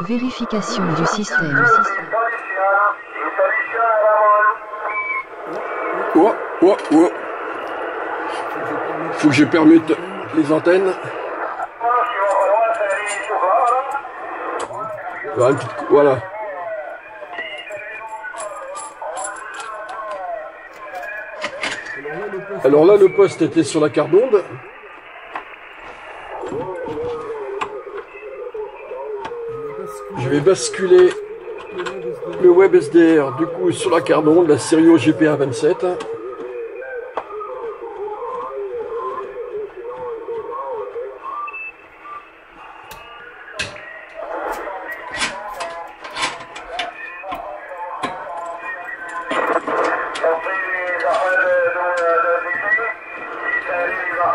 Vérification du système. Oh, oh, oh. Faut que je permette les antennes. Voilà. Alors là, le poste était sur la carte d'onde. Je vais basculer le web SDR du coup sur la carte d'onde, la Sirio GPA 27.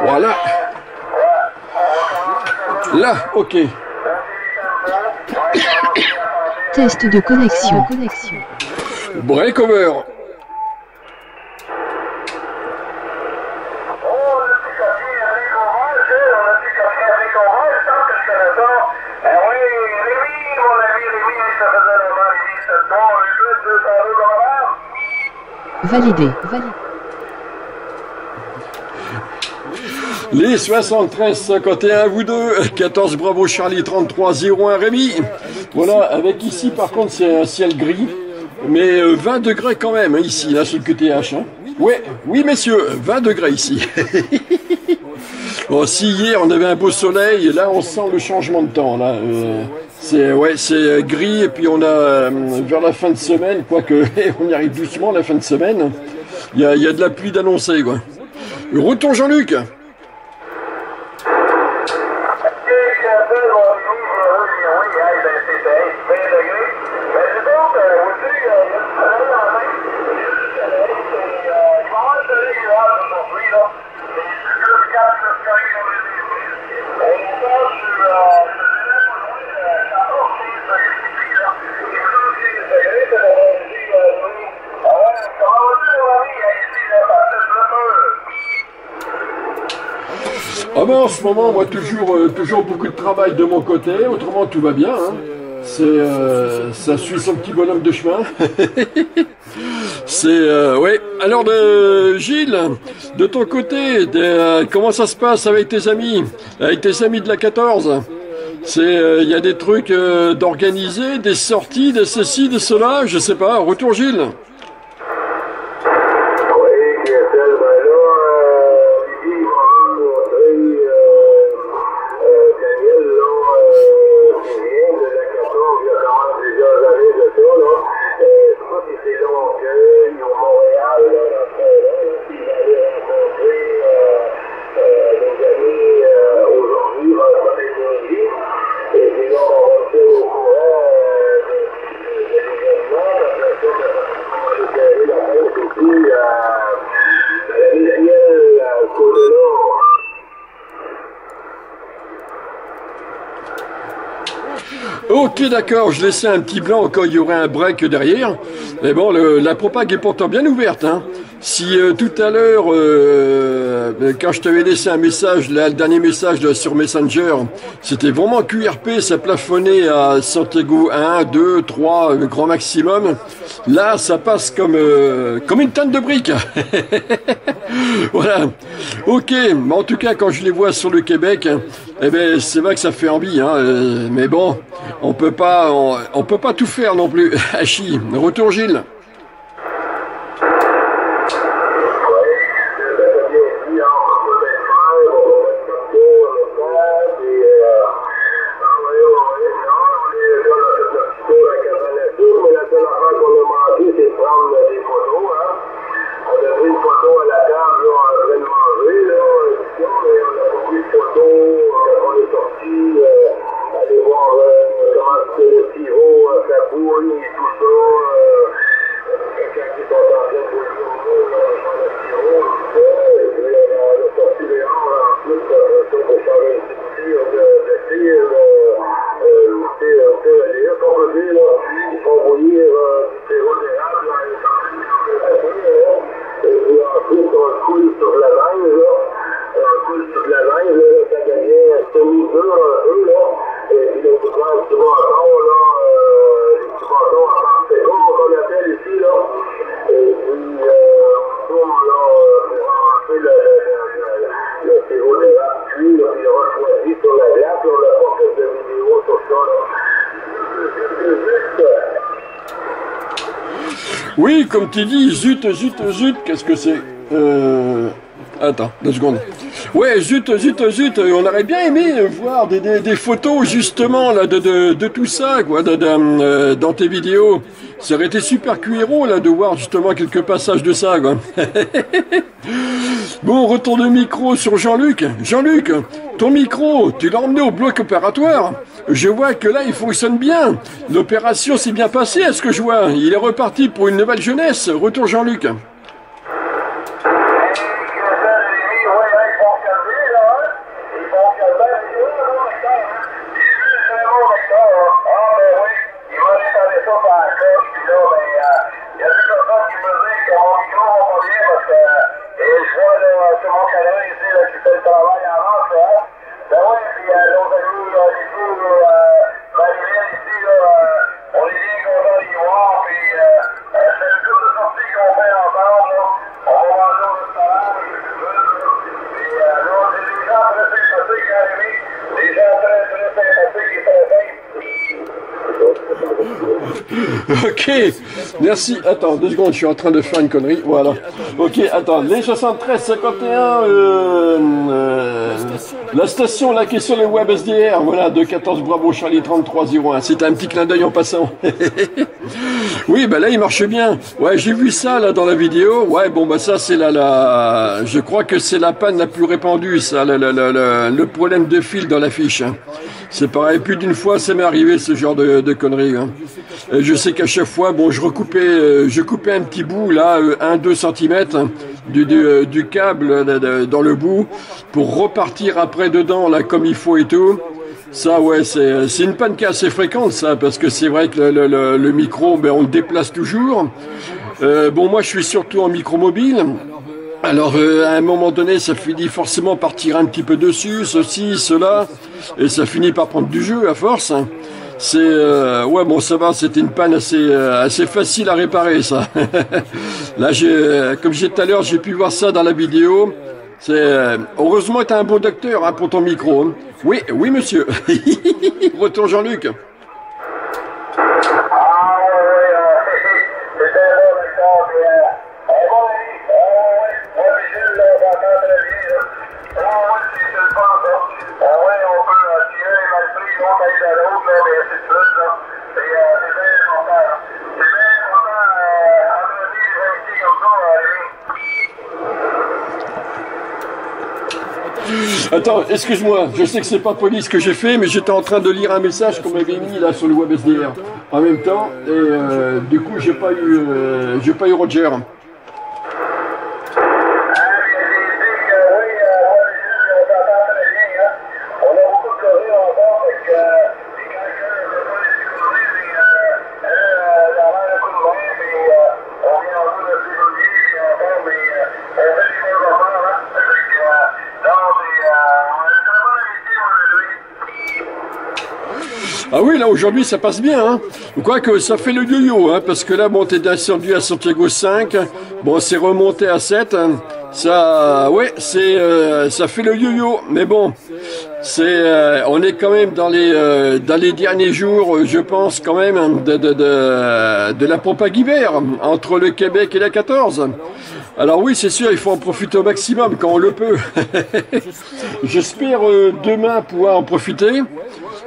Voilà. Là, ok. Test de connexion. Breakover. Validé. Les 73 51 vous deux, 14 Bravo Charlie 33 01 Rémi. Voilà, avec ici par contre c'est un ciel gris, mais 20 degrés quand même ici, là sur le QTH. Hein. Ouais, oui messieurs, 20 degrés ici. Bon, si hier on avait un beau soleil, là on sent le changement de temps. Là, c'est gris et puis on a vers la fin de semaine, quoique on y arrive doucement la fin de semaine. Il y a de la pluie d'annoncer quoi. Retour Jean-Luc. Ah ben en ce moment, moi toujours beaucoup de travail de mon côté, autrement tout va bien. Hein. Ça suit son petit bonhomme de chemin. Ouais. Alors Gilles, de ton côté, comment ça se passe avec tes amis de la 14? Il y a des trucs d'organiser, des sorties, de ceci, de cela, je sais pas. Retour Gilles. Ok d'accord, je laissais un petit blanc quand il y aurait un break derrière. Mais bon, la propague est pourtant bien ouverte. Hein. Si tout à l'heure, quand je t'avais laissé un message, là, le dernier message là, sur Messenger, c'était vraiment QRP, ça plafonnait à Santiago 1, 2, 3, grand maximum. Là, ça passe comme une tonne de briques. Voilà. Ok, mais en tout cas, quand je les vois sur le Québec, eh ben, c'est vrai que ça fait envie. Hein, mais bon, on peut pas tout faire non plus. Hachi, retour Gilles. Oui, comme tu dis, zut, qu'est-ce que c'est Attends, 2 secondes. Ouais, zut, on aurait bien aimé voir des photos justement là de tout ça, quoi, dans tes vidéos. Ça aurait été super cuiro là de voir justement quelques passages de ça, quoi. Bon, retour de micro sur Jean-Luc. Jean-Luc, ton micro, tu l'as emmené au bloc opératoire. Je vois que là, il fonctionne bien. L'opération s'est bien passée, à ce que je vois. Il est reparti pour une nouvelle jeunesse. Retour Jean-Luc. Ok, merci. Attends, 2 secondes, je suis en train de faire une connerie. Voilà. Ok, attends, les 73, 51, la station là qui est sur le web SDR, voilà, de 14 Bravo Charlie 3301. C'était un petit clin d'œil en passant. Oui, bah là il marche bien. Ouais, j'ai vu ça là dans la vidéo. Ouais, bon bah ça c'est je crois que c'est la panne la plus répandue, ça, le problème de fil dans la fiche. C'est pareil, plus d'une fois ça m'est arrivé ce genre de conneries. Hein. Je sais qu'à chaque fois, bon, je coupais un petit bout là, 1-2 cm du câble dans le bout pour repartir après dedans là comme il faut et tout. Ça, ouais, c'est une panne qui est assez fréquente, ça, parce que c'est vrai que le micro, ben, on le déplace toujours. Bon, moi, je suis surtout en micro mobile. Alors, à un moment donné, ça finit forcément par tirer un petit peu dessus, ceci, cela, et ça finit par prendre du jeu à force. Ouais, bon, ça va, c'était une panne assez facile à réparer, ça. Là, comme j'ai tout à l'heure, j'ai pu voir ça dans la vidéo. Heureusement que tu as un bon docteur hein, pour ton micro. Hein. Oui, monsieur. Retour Jean-Luc. Attends, excuse-moi, je sais que c'est pas poli ce que j'ai fait, mais j'étais en train de lire un message qu'on m'avait mis là sur le web SDR en même temps, et du coup j'ai pas eu Roger. Ah oui, là aujourd'hui ça passe bien, hein. Quoique ça fait le yo-yo, hein, parce que là, bon, t'es descendu à Santiago 5, bon, c'est remonté à 7, hein. Ça, ouais, ça fait le yo-yo, mais bon, on est quand même dans les derniers jours, je pense quand même, de la propague hiver, entre le Québec et la 14. Alors oui, c'est sûr, il faut en profiter au maximum quand on le peut. J'espère demain pouvoir en profiter.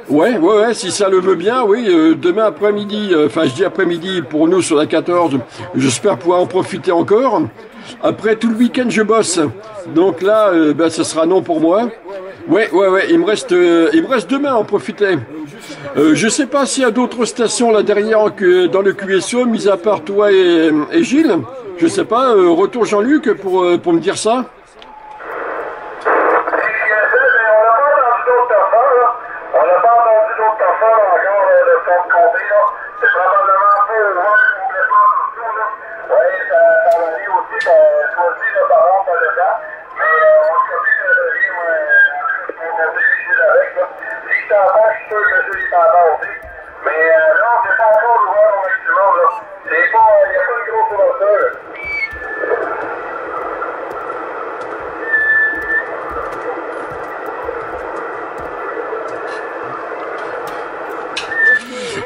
Ouais, si ça le veut bien, oui, demain après-midi, enfin je dis après-midi pour nous sur la 14, j'espère pouvoir en profiter encore. Après tout le week-end je bosse, donc là, ben, ce sera non pour moi. Ouais, il me reste demain à en profiter. Je sais pas s'il y a d'autres stations là derrière dans le QSO, mis à part toi et Gilles. Je sais pas, retour Jean-Luc pour me dire ça.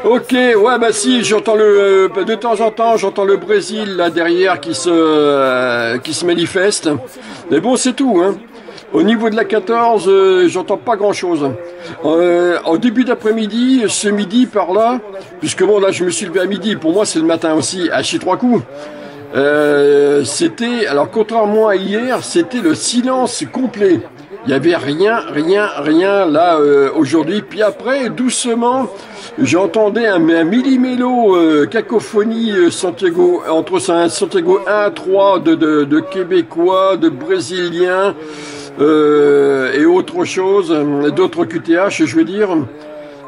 Ok, ouais, bah si, j'entends de temps en temps, j'entends le Brésil là derrière qui se manifeste. Mais bon, c'est tout, hein. Au niveau de la 14, j'entends pas grand-chose. En début d'après-midi, ce midi par là, puisque bon là je me suis levé à midi, pour moi c'est le matin aussi, à chier trois coups. C'était, alors contrairement à hier, c'était le silence complet. Il y avait rien là aujourd'hui. Puis après, doucement, j'entendais un millimélo cacophonie Santiago entre Santiago 1 3 de Québécois, de Brésiliens et autre chose, d'autres QTH, je veux dire.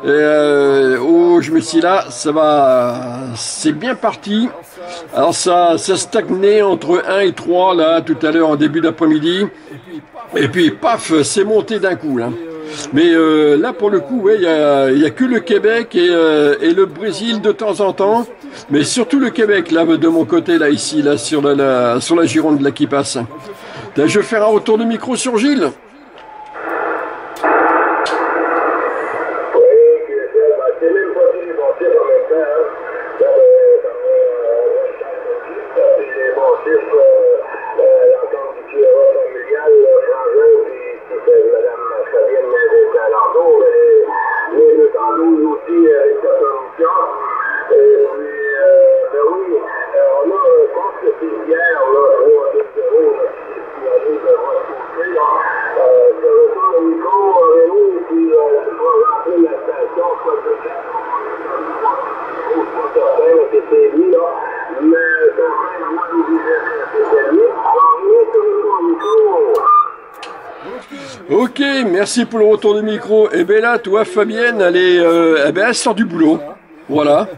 Où je me suis dit là, ça va, c'est bien parti. Alors ça stagnait entre 1 et 3 là tout à l'heure en début d'après-midi. Et puis paf, c'est monté d'un coup là. Mais là pour le coup, ouais, il y a que le Québec et le Brésil de temps en temps, mais surtout le Québec là de mon côté là ici là sur la Gironde là qui passe. Là, je vais faire un retour de micro sur Gilles. Ok, merci pour le retour de micro. Et bien là, toi Fabienne, elle sort du boulot. Voilà.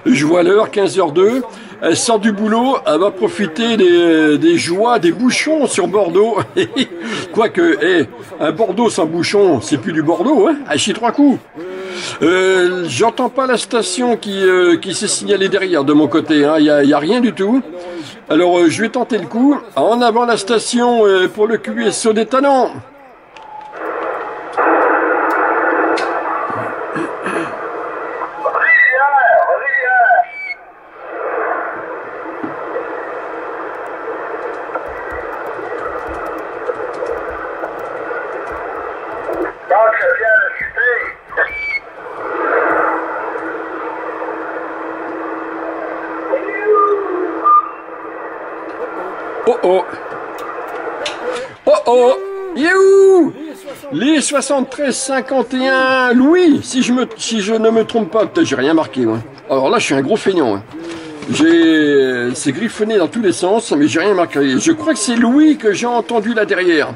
Je vois l'heure, 15h02. Elle sort du boulot, elle va profiter des joies, des bouchons sur Bordeaux. Quoique, un Bordeaux sans bouchon, c'est plus du Bordeaux, hein, à chier trois coups. J'entends pas la station qui s'est signalée derrière de mon côté, hein. Y a rien du tout. Alors je vais tenter le coup. En avant la station pour le QSO des talents. Youhou! Les 73-51 Louis, si je ne me trompe pas, peut-être j'ai rien marqué, moi. Alors là, je suis un gros feignant. Hein. C'est griffonné dans tous les sens, mais j'ai rien marqué. Je crois que c'est Louis que j'ai entendu là derrière.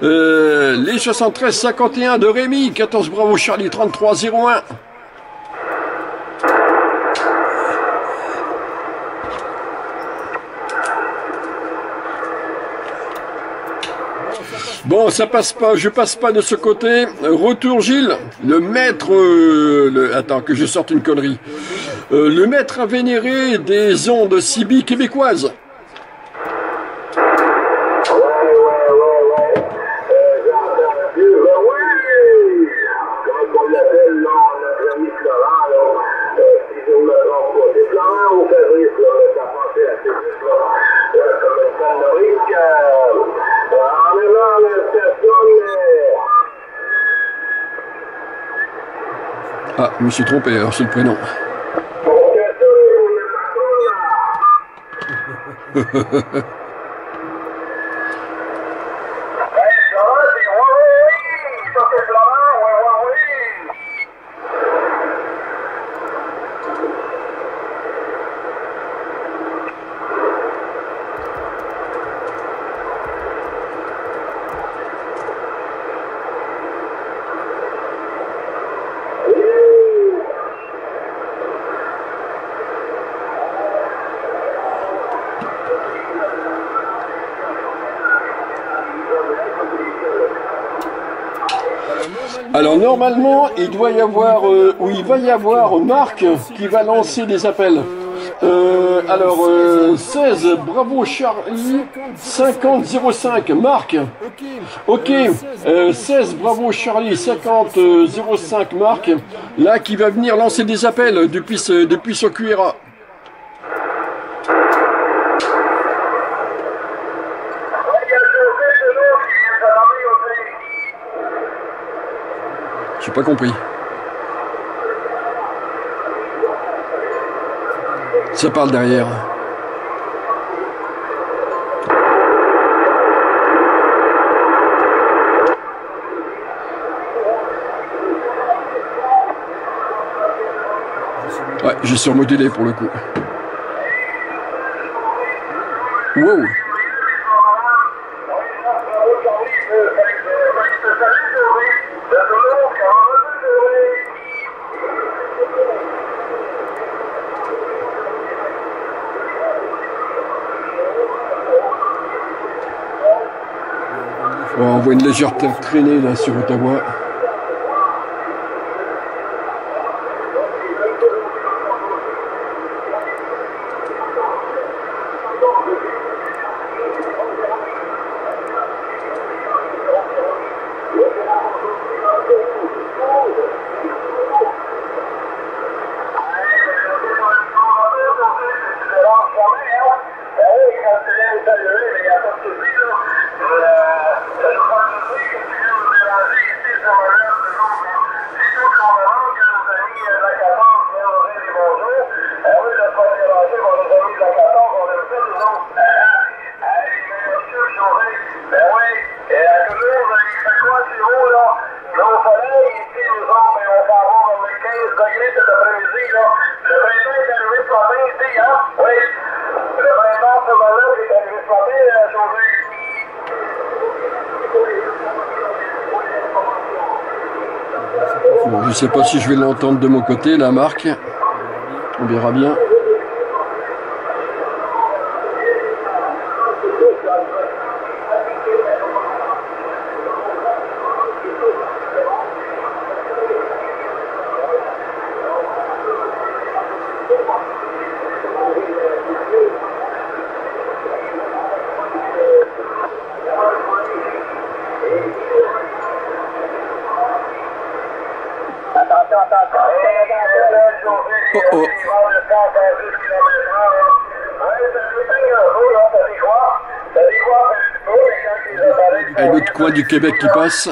Les 73-51 de Rémi, 14 Bravo Charlie 33-01. Bon, ça passe pas, je passe pas de ce côté. Retour Gilles, le maître, attends que je sorte une connerie. Le maître à vénérer des ondes CB québécoises. Ah, je me suis trompé, alors c'est le prénom. Alors normalement, il doit y avoir, ou il va y avoir Marc qui va lancer des appels. Alors, 16, bravo Charlie, 50-05, Marc. Ok, 16, bravo Charlie, 50-05, Marc. Là, qui va venir lancer des appels depuis son QRA. J'ai pas compris. Ça parle derrière. Ouais, j'ai surmodulé pour le coup. Wow. On voit une légère traînée là sur Ottawa. Bon, je ne sais pas si je vais l'entendre de mon côté, la marque. On verra bien. Oh. Et l'autre coin du Québec qui passe.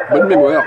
Bonne mémoire.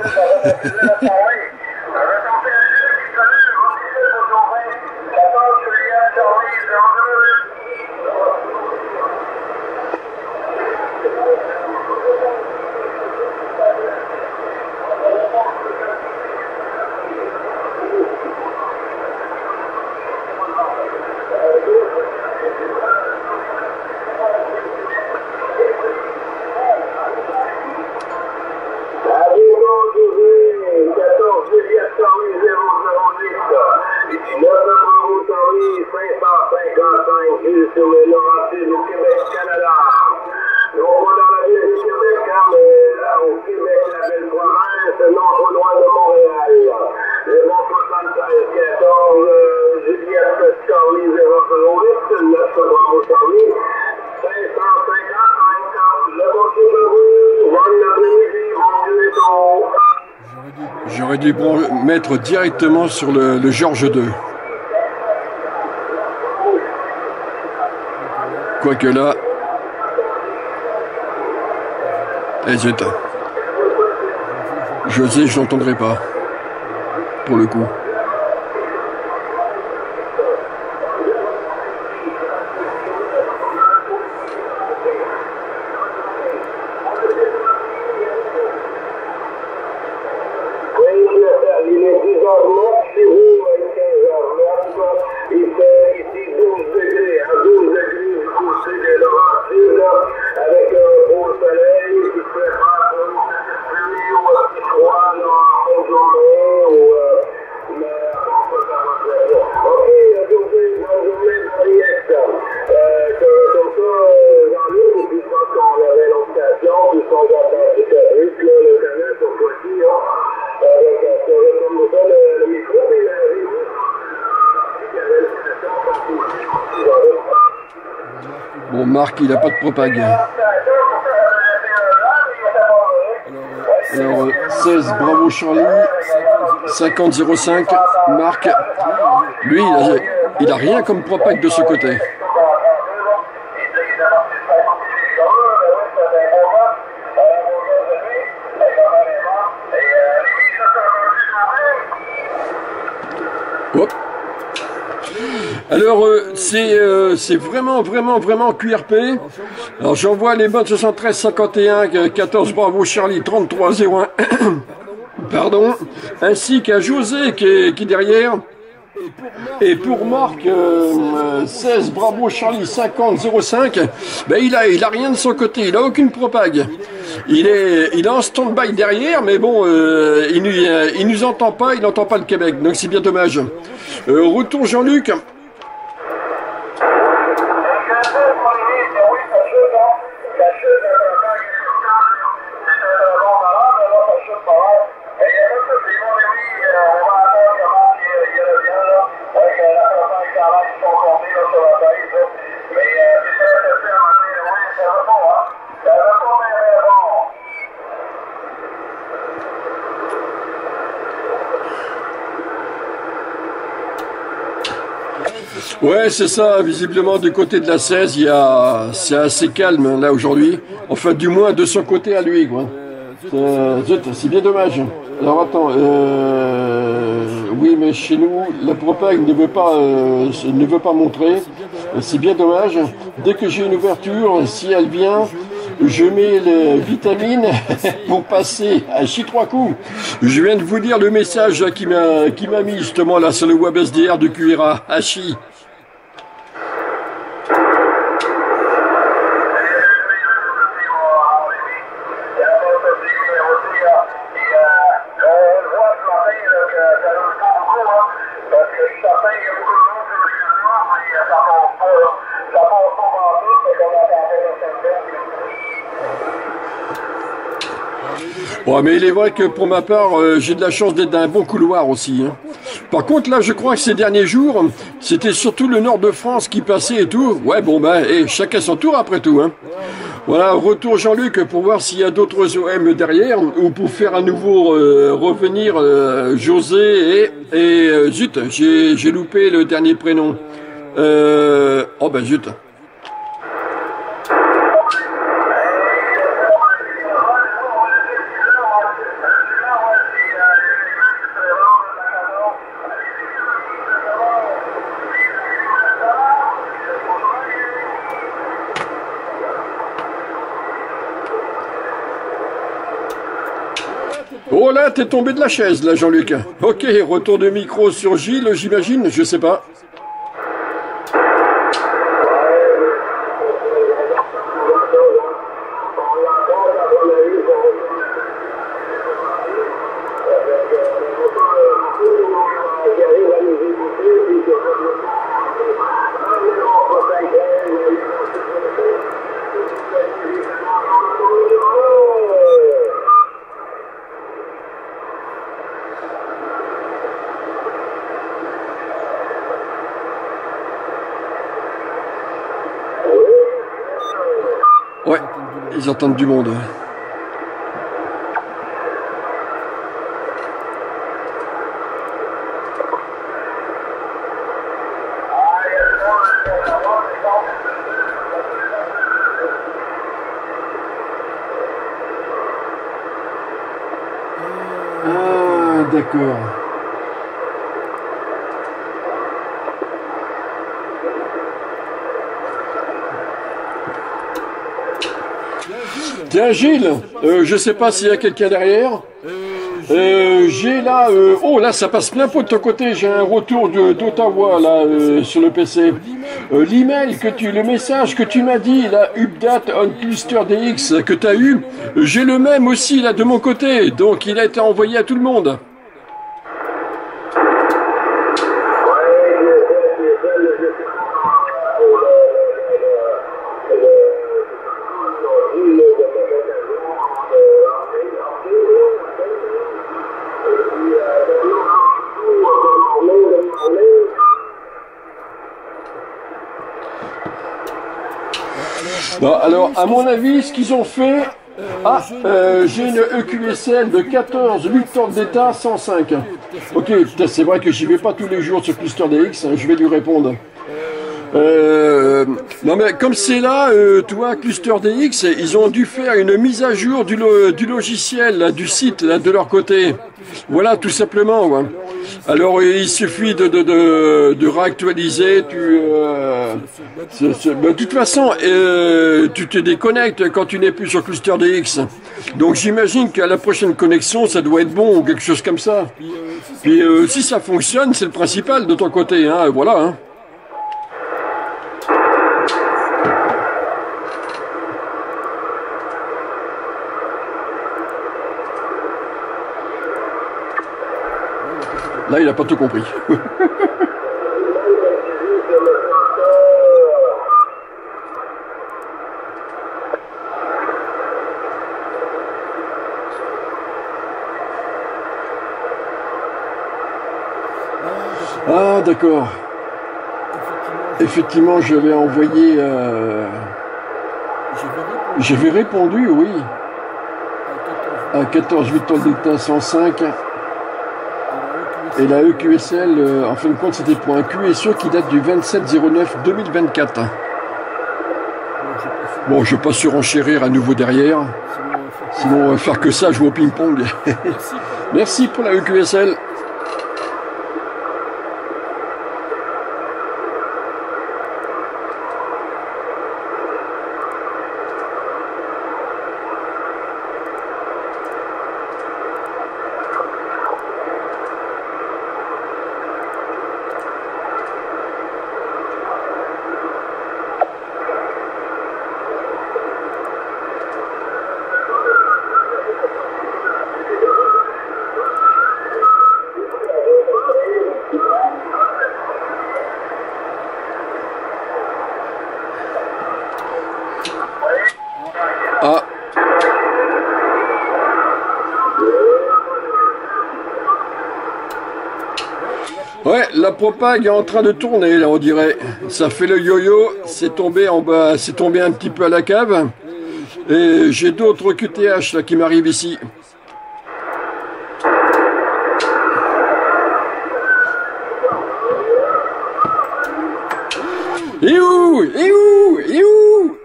J'aurais dû mettre directement sur le Georges II. Quoique là... zut. Je sais, je n'entendrai pas. Pour le coup. Marc, il n'a pas de propag. Alors, 16, bravo Charlie, 50-05, Marc, lui, il a rien comme propag de ce côté. Hop. Alors, c'est vraiment QRP. Alors, j'envoie les bonnes 73 51 14 bravo Charlie 33 01 pardon, ainsi qu'à José qui est derrière. Et pour Marc 16 bravo Charlie 50 05, ben il a rien de son côté, il a aucune propag. Il est en stand-by derrière, mais bon, il nous entend pas, il n'entend pas le Québec, donc c'est bien dommage. Retour Jean-Luc. Ouais, c'est ça, visiblement du côté de la 16, c'est assez calme là aujourd'hui. Enfin, du moins de son côté à lui, quoi. C'est bien dommage. Alors attends, oui, mais chez nous, la propag ne veut pas montrer. C'est bien dommage. Dès que j'ai une ouverture, si elle vient, je mets les vitamines pour passer à chi 3 coups. Je viens de vous dire le message qui m'a mis justement là sur le web SDR de QRA, Hachi. Ouais, mais il est vrai que pour ma part, j'ai de la chance d'être dans un bon couloir aussi. Hein. Par contre, là, je crois que ces derniers jours, c'était surtout le nord de France qui passait et tout. Ouais, bon, ben, chacun son tour après tout. Hein. Voilà, retour Jean-Luc pour voir s'il y a d'autres OM derrière ou pour faire à nouveau revenir José et zut, j'ai loupé le dernier prénom. Oh ben zut. Oh là, t'es tombé de la chaise, là, Jean-Luc. Ok, retour de micro sur Gilles, j'imagine, je sais pas. Ouais, ils entendent du monde. Ah, d'accord. Tiens Gilles, je sais pas s'il y a quelqu'un derrière. J'ai là, oh là ça passe plein pot de ton côté, j'ai un retour d'Ottawa là sur le PC. L'email le message que tu m'as dit, là, update on cluster DX que tu as eu, j'ai le même aussi là de mon côté, donc il a été envoyé à tout le monde. Non, alors, à mon avis, ce qu'ils ont fait... Ah, j'ai une EQSL de 14 8 temps d'état 105. Ok, c'est vrai que j'y vais pas tous les jours sur Cluster DX, hein, je vais lui répondre. Non mais comme c'est là, toi, Cluster DX, ils ont dû faire une mise à jour du logiciel, là, du site, là, de leur côté. Voilà, tout simplement. Ouais. Alors il suffit de réactualiser. De toute façon, tu te déconnectes quand tu n'es plus sur Cluster DX. Donc j'imagine qu'à la prochaine connexion, ça doit être bon ou quelque chose comme ça. Puis si ça fonctionne, c'est le principal de ton côté. Hein, voilà. Hein. Là, il n'a pas tout compris. Ah, d'accord. Effectivement, j'avais envoyé... J'avais répondu, oui. À 14 8 ans d'état 105. Et la EQSL, en fin de compte, c'était pour un QSE qui date du 27/09/2024. Bon, je ne vais pas surenchérir à nouveau derrière. Sinon, on va faire que ça, jouer au ping-pong. Merci pour la EQSL. Ah. Ouais, la propague est en train de tourner, là, on dirait. Ça fait le yo-yo, c'est tombé en bas, c'est tombé un petit peu à la cave. Et j'ai d'autres QTH là qui m'arrivent ici. Et où? Et où? Et où?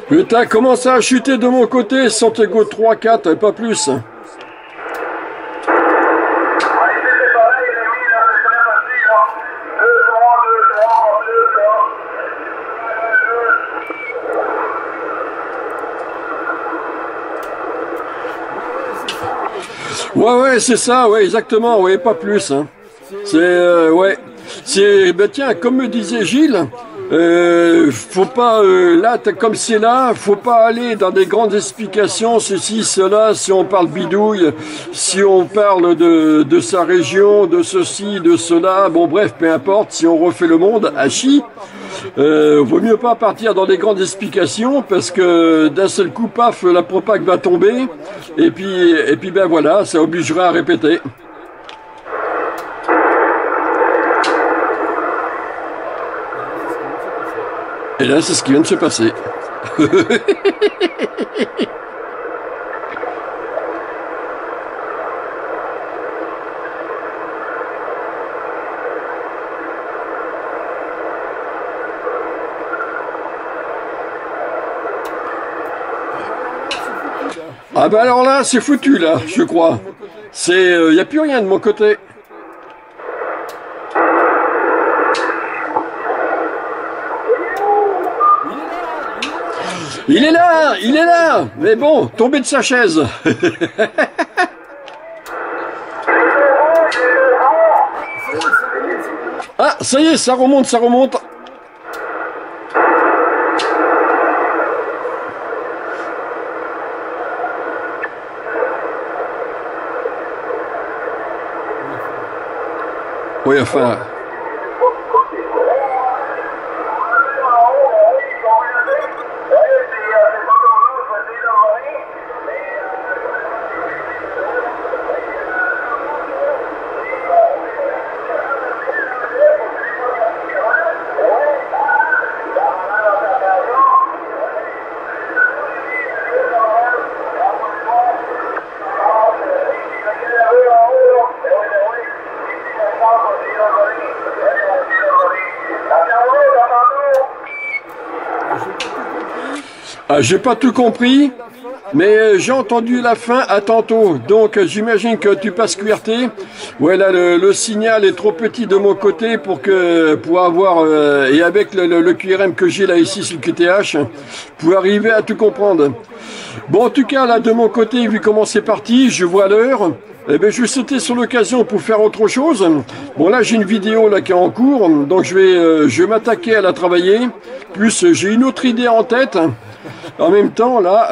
Putain, comment ça a chuté de mon côté, Santiago 3-4, pas plus. Ouais, c'est ça, ouais, exactement, ouais, pas plus. Hein. C'est, ouais, c'est, ben tiens, comme me disait Gilles, faut pas, là, comme c'est là, faut pas aller dans des grandes explications, ceci, cela, si on parle bidouille, si on parle de sa région, de ceci, de cela, bon bref, peu importe, si on refait le monde, à chi, vaut mieux pas partir dans des grandes explications, parce que d'un seul coup, paf, la propague va tomber, et puis ben voilà, ça obligera à répéter. Et là, c'est ce qui vient de se passer. Ah bah alors là, c'est foutu là, je crois. C'est, y a plus rien de mon côté. Il est là, il est là. Mais bon, tombé de sa chaise. Ah, ça y est, ça remonte, ça remonte. Oui, enfin... Ah, j'ai pas tout compris, mais j'ai entendu la fin, à tantôt. Donc j'imagine que tu passes QRT. Ouais, là le signal est trop petit de mon côté pour avoir et avec le QRM que j'ai là ici sur le QTH, pour arriver à tout comprendre. Bon, en tout cas là de mon côté, vu comment c'est parti, je vois l'heure. Eh ben, je vais sauter sur l'occasion pour faire autre chose. Bon, là, j'ai une vidéo là qui est en cours, donc je vais m'attaquer à la travailler. Plus, j'ai une autre idée en tête. En même temps, là,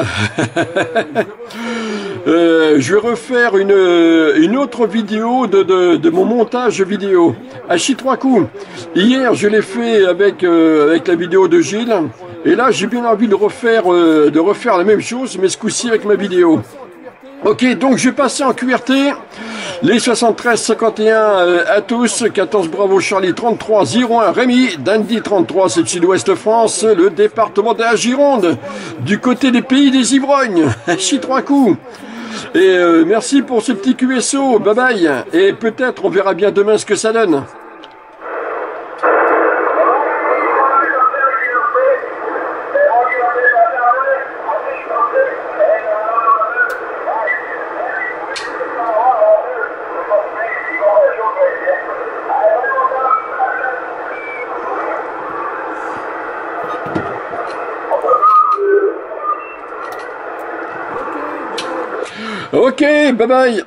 je vais refaire une autre vidéo de mon montage vidéo. À chi 3 coups. Hier, je l'ai fait avec la vidéo de Gilles. Et là, j'ai bien envie de refaire la même chose, mais ce coup-ci avec ma vidéo. Ok, donc je vais passer en QRT, les 73-51 à tous, 14 Bravo Charlie 33-01 Rémi, Dandy 33 c'est le Sud-Ouest France, le département de la Gironde, du côté des pays des ivrognes, chi 3 coups. Et merci pour ce petit QSO, bye bye, et peut-être on verra bien demain ce que ça donne. Ok, bye bye.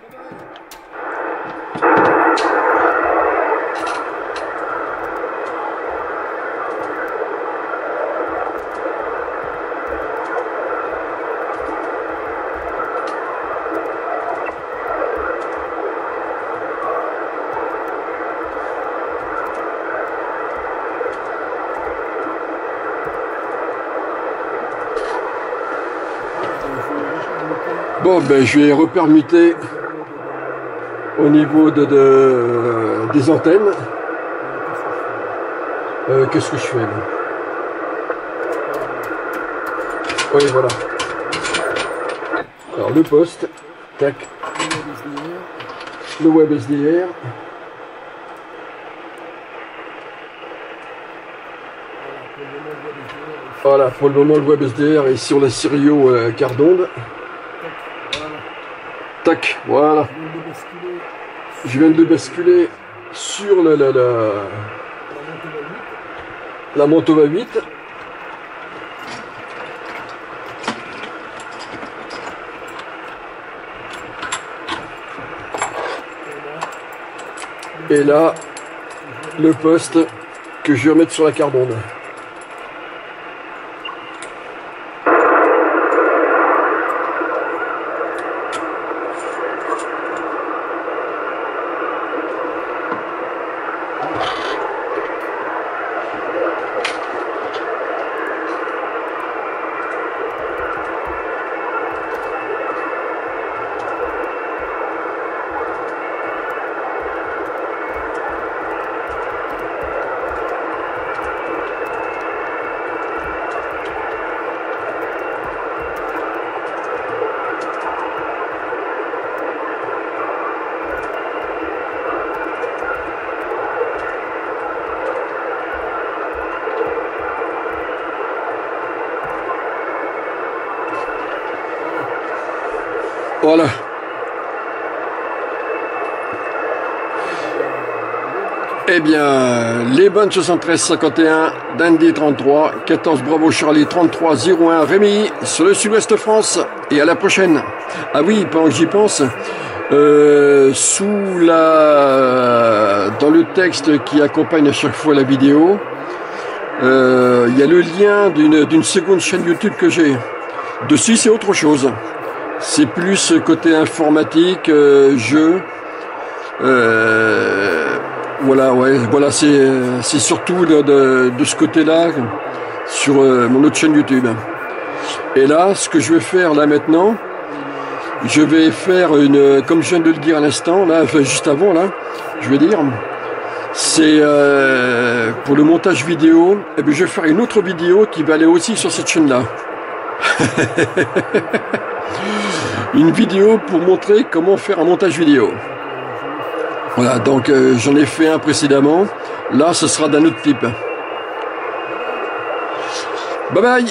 Bon, ben, je vais repermuter au niveau des antennes. Qu'est-ce que je fais là? Oui, voilà. Alors, le poste, tac. Le web SDR. Voilà, pour le moment, le web SDR est sur la Sirio quart d'onde. Tac, voilà. Je viens de basculer sur la Montova 8. Et là, le poste que je vais remettre sur la carte d'onde. Voilà. Eh bien, les bonnes 73-51, Dandy 33, 14 Bravo Charlie 33-01, Rémi, sur le Sud-Ouest France, et à la prochaine. Ah oui, pendant que j'y pense, dans le texte qui accompagne à chaque fois la vidéo, il y a le lien d'une seconde chaîne YouTube que j'ai. Dessus, c'est autre chose. C'est plus côté informatique, jeu. Voilà, ouais, voilà, c'est surtout de ce côté-là sur mon autre chaîne YouTube. Et là, ce que je vais faire là maintenant, je vais faire comme je viens de le dire à l'instant, là, enfin, juste avant là, je vais dire, c'est pour le montage vidéo. Et puis je vais faire une autre vidéo qui va aller aussi sur cette chaîne-là. Une vidéo pour montrer comment faire un montage vidéo. Voilà, donc j'en ai fait un précédemment. Là, ce sera d'un autre type. Bye bye.